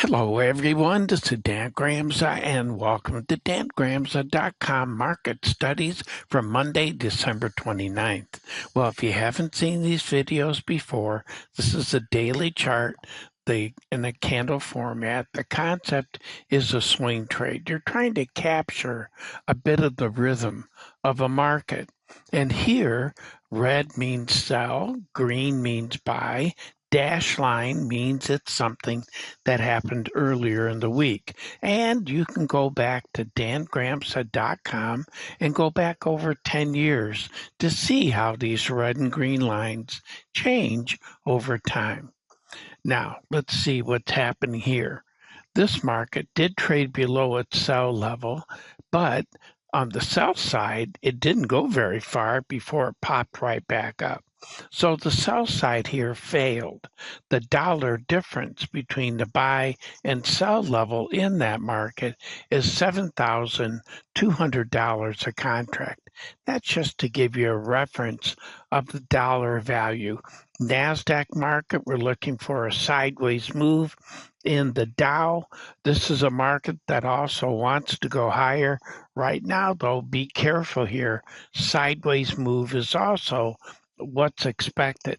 Hello, everyone. This is Dan Gramza, and welcome to dangramza.com Market Studies for Monday, December 29th. Well, if you haven't seen these videos before, this is a daily chart in a candle format. The concept is a swing trade. You're trying to capture a bit of the rhythm of a market. And here, red means sell, green means buy, dash line means it's something that happened earlier in the week. And you can go back to dangramsa.com and go back over 10 years to see how these red and green lines change over time. Now, let's see what's happening here. This market did trade below its sell level, but on the sell side, it didn't go very far before it popped right back up. So the sell side here failed. The dollar difference between the buy and sell level in that market is $7,200 a contract. That's just to give you a reference of the dollar value. NASDAQ market, we're looking for a sideways move. In the Dow, this is a market that also wants to go higher. Right now, though, be careful here. Sideways move is also what's expected.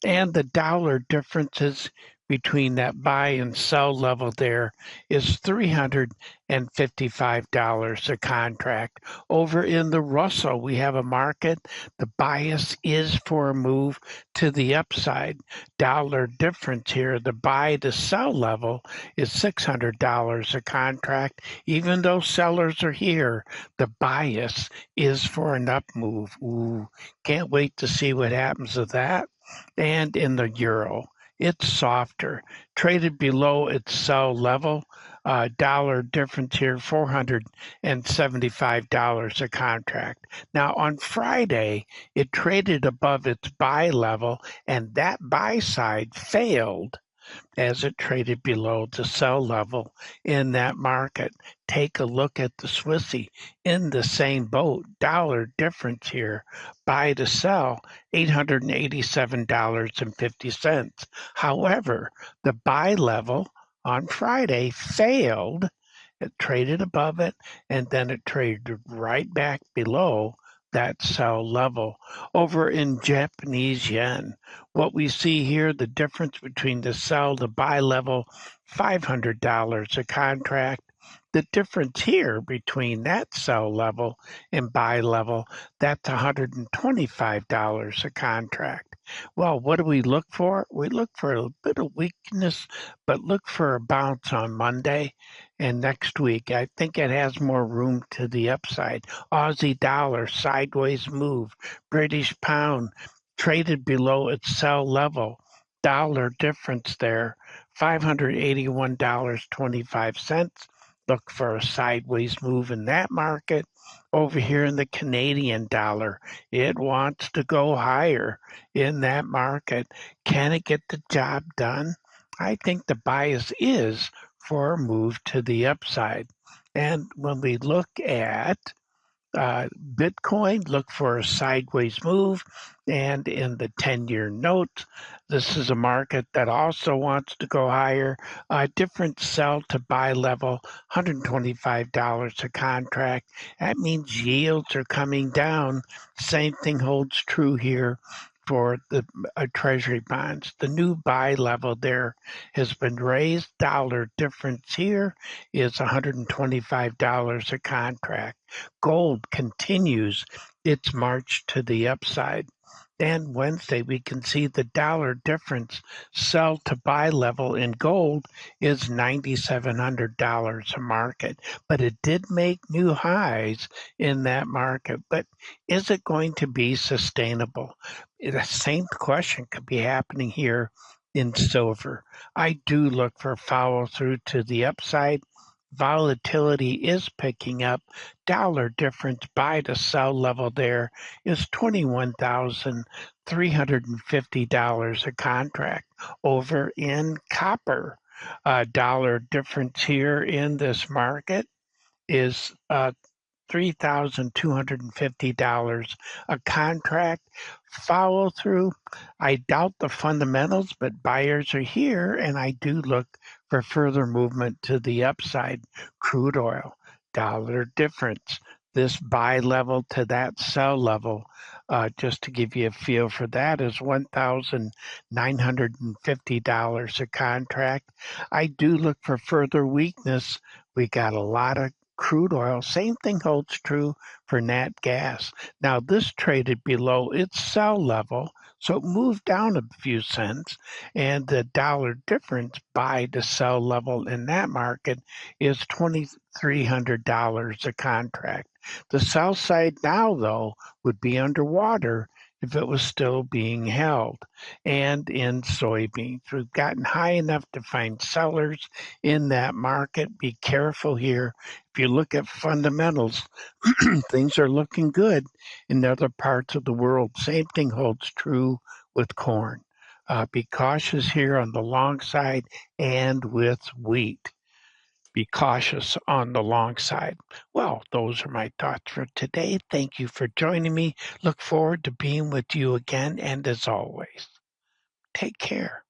And the dollar differences between that buy and sell level there is $355 a contract. Over in the Russell, we have a market. The bias is for a move to the upside. Dollar difference here, the buy to sell level is $600 a contract. Even though sellers are here, the bias is for an up move. Ooh, can't wait to see what happens with that. And in the euro, it's softer, traded below its sell level. Dollar difference here, $475 a contract. Now on Friday, it traded above its buy level, and that buy side failed as it traded below the sell level in that market. Take a look at the Swissy in the same boat. Dollar difference here, buy to sell, $887.50. However, the buy level on Friday failed. It traded above it, and then it traded right back below that sell level. Over in Japanese yen, what we see here, the difference between the sell to buy level, $500 a contract. The difference here between that sell level and buy level, that's $125 a contract. Well, what do we look for? We look for a bit of weakness, but look for a bounce on Monday and next week. I think it has more room to the upside. Aussie dollar, sideways move. British pound, traded below its sell level. Dollar difference there, $581.25. Look for a sideways move in that market. Over here in the Canadian dollar, it wants to go higher in that market. Can it get the job done? I think the bias is for a move to the upside. And when we look at Bitcoin, look for a sideways move. And in the 10-year note, this is a market that also wants to go higher. Different sell to buy level, $125 a contract. That means yields are coming down. Same thing holds true here for the treasury bonds. The new buy level there has been raised. Dollar difference here is $125 a contract. Gold continues its march to the upside. And Wednesday, we can see the dollar difference sell to buy level in gold is $9,700 a market. But it did make new highs in that market. But is it going to be sustainable? The same question could be happening here in silver. I do look for follow through to the upside. Volatility is picking up. Dollar difference buy to sell level there is $21,350 a contract. Over in copper, dollar difference here in this market is $3,250 a contract. Follow through. I doubt the fundamentals, but buyers are here, and I do look for further movement to the upside. Crude oil, dollar difference. This buy level to that sell level, just to give you a feel for that, is $1,950 a contract. I do look for further weakness. We got a lot of crude oil. Same thing holds true for nat gas. Now, this traded below its sell level, so it moved down a few cents, and the dollar difference buy to sell level in that market is $2,300 a contract. The sell side now, though, would be underwater if it was still being held. And in soybeans, we've gotten high enough to find sellers in that market. Be careful here. If you look at fundamentals, things are looking good in other parts of the world. Same thing holds true with corn. Be cautious here on the long side and with wheat. Be cautious on the long side. Well, those are my thoughts for today. Thank you for joining me. Look forward to being with you again. And as always, take care.